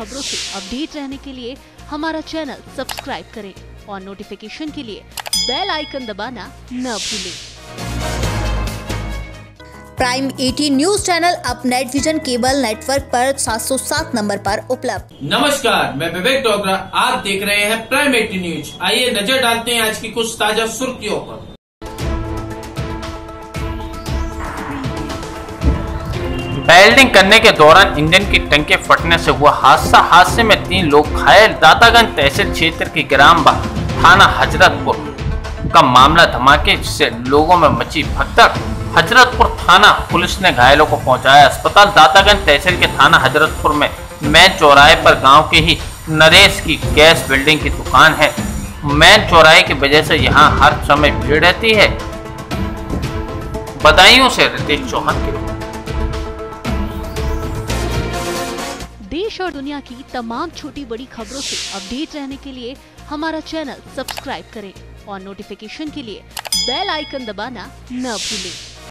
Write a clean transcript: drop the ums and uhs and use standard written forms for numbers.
खबरों से अपडेट रहने के लिए हमारा चैनल सब्सक्राइब करें और नोटिफिकेशन के लिए बेल आइकन दबाना न भूलें। प्राइम 18 न्यूज चैनल अब नेट विजन केबल नेटवर्क पर 707 नंबर पर उपलब्ध। नमस्कार, मैं विवेक डोगरा, आप देख रहे हैं प्राइम 18 न्यूज। आइए नजर डालते हैं आज की कुछ ताजा सुर्खियों पर। वेल्डिंग करने के दौरान इंजन की टंकी फटने से हुआ हादसे में 3 लोग घायल। दातागंज तहसील क्षेत्र की ग्राम थाना हजरतपुर का मामला धमाके से लोगों में मची भगदड़। हजरतपुर थाना पुलिस ने घायलों को पहुंचाया अस्पताल। दातागंज तहसील के थाना हजरतपुर में मेन चौराहे पर गांव के ही नरेश की गैस बिल्डिंग की दुकान है। मेन चौराहे की वजह से यहां हर समय भीड़ रहती है। बदायूं से रितेश चौहान की रिपोर्ट। देश और दुनिया की तमाम छोटी बड़ी खबरों से अपडेट रहने के लिए हमारा चैनल सब्सक्राइब करें और नोटिफिकेशन के लिए बेल आइकन दबाना न भूलें।